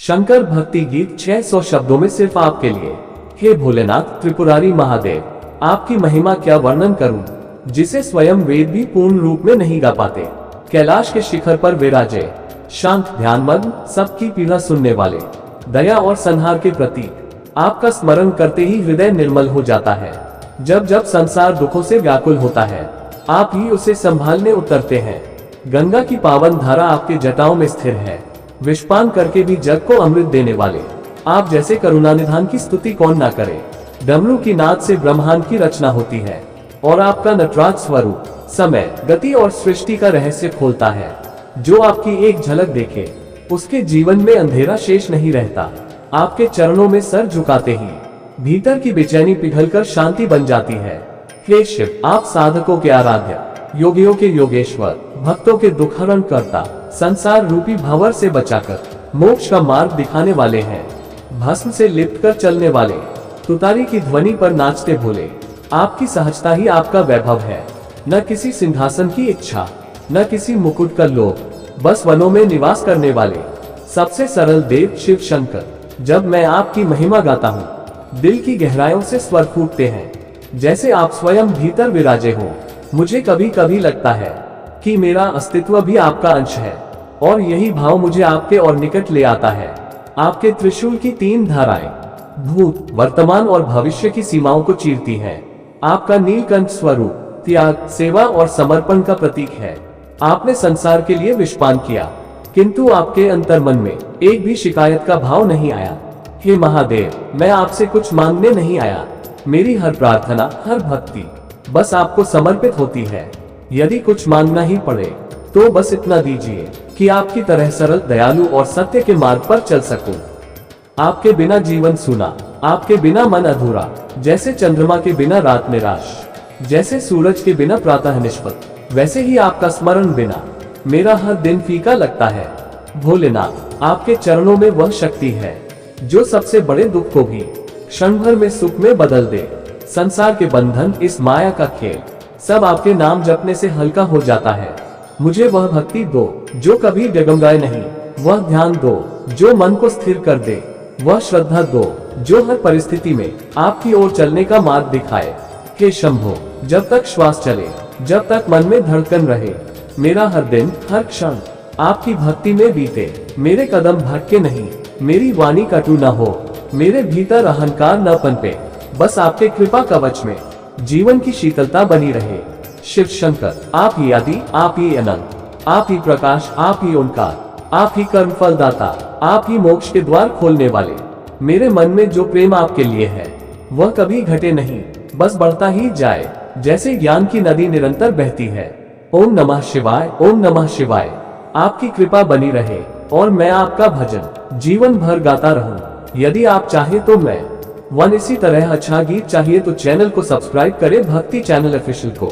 शंकर भक्ति गीत 600 शब्दों में सिर्फ आपके लिए। हे भोलेनाथ त्रिपुरारी महादेव, आपकी महिमा क्या वर्णन करूं, जिसे स्वयं वेद भी पूर्ण रूप में नहीं गा पाते। कैलाश के शिखर पर विराजे, शांत ध्यानमग्न, सबकी पीड़ा सुनने वाले, दया और संहार के प्रतीक। आपका स्मरण करते ही हृदय निर्मल हो जाता है। जब जब संसार दुखों से व्याकुल होता है, आप ही उसे संभालने उतरते हैं। गंगा की पावन धारा आपके जटाओं में स्थिर है। विषपान करके भी जग को अमृत देने वाले, आप जैसे करुणानिधान की स्तुति कौन ना करे। डमरू की नाद से ब्रह्मांड की रचना होती है और आपका नटराज स्वरूप समय, गति और सृष्टि का रहस्य खोलता है। जो आपकी एक झलक देखे, उसके जीवन में अंधेरा शेष नहीं रहता। आपके चरणों में सर झुकाते ही भीतर की बेचैनी पिघलकर शांति बन जाती है। हे शिव, आप साधकों के आराध्य, योगियों के योगेश्वर, भक्तों के दुखहरण करता, संसार रूपी भंवर से बचाकर मोक्ष का मार्ग दिखाने वाले हैं। भस्म से लिप्त कर चलने वाले, तुतारी की ध्वनि पर नाचते भोले, आपकी सहजता ही आपका वैभव है। न किसी सिंहासन की इच्छा, न किसी मुकुट का लोभ, बस वनों में निवास करने वाले सबसे सरल देव शिव शंकर। जब मैं आपकी महिमा गाता हूँ, दिल की गहराइयों से स्वर फूटते हैं, जैसे आप स्वयं भीतर विराजे हो। मुझे कभी कभी लगता है कि मेरा अस्तित्व भी आपका अंश है, और यही भाव मुझे आपके और निकट ले आता है। आपके त्रिशूल की 3 धाराएं भूत, वर्तमान और भविष्य की सीमाओं को चीरती हैं। आपका नीलकंठ स्वरूप त्याग, सेवा और समर्पण का प्रतीक है। आपने संसार के लिए विषपान किया, किंतु आपके अंतर्मन में एक भी शिकायत का भाव नहीं आया। हे महादेव, मैं आपसे कुछ मांगने नहीं आया। मेरी हर प्रार्थना, हर भक्ति बस आपको समर्पित होती है। यदि कुछ मांगना ही पड़े तो बस इतना दीजिए कि आपकी तरह सरल, दयालु और सत्य के मार्ग पर चल सकूं। आपके बिना जीवन सूना, आपके बिना मन अधूरा, जैसे चंद्रमा के बिना रात निराश, जैसे सूरज के बिना प्रातः निष्पत, वैसे ही आपका स्मरण बिना मेरा हर दिन फीका लगता है। भोलेनाथ, आपके चरणों में वह शक्ति है जो सबसे बड़े दुख को भी क्षण भर में सुख में बदल दे। संसार के बंधन, इस माया का खेल, सब आपके नाम जपने से हल्का हो जाता है। मुझे वह भक्ति दो जो कभी डगमगाए नहीं, वह ध्यान दो जो मन को स्थिर कर दे, वह श्रद्धा दो जो हर परिस्थिति में आपकी ओर चलने का मार्ग दिखाए। हे शंभो, जब तक श्वास चले, जब तक मन में धड़कन रहे, मेरा हर दिन, हर क्षण आपकी भक्ति में बीते। मेरे कदम भटके नहीं, मेरी वाणी कटु न हो, मेरे भीतर अहंकार न पनपे, बस आपके कृपा कवच में जीवन की शीतलता बनी रहे। शिव शंकर, आप ही आदि, आप ही अनंत, आप ही प्रकाश, आप ही ओंकार, आप ही कर्म फलदाता, आप ही मोक्ष के द्वार खोलने वाले। मेरे मन में जो प्रेम आपके लिए है, वह कभी घटे नहीं, बस बढ़ता ही जाए, जैसे ज्ञान की नदी निरंतर बहती है। ओम नमः शिवाय, ओम नमः शिवाय। आपकी कृपा बनी रहे और मैं आपका भजन जीवन भर गाता रहूं। यदि आप चाहे तो मैं इसी तरह अच्छा गीत चाहिए तो चैनल को सब्सक्राइब करें भक्ति चैनल ऑफिशियल को।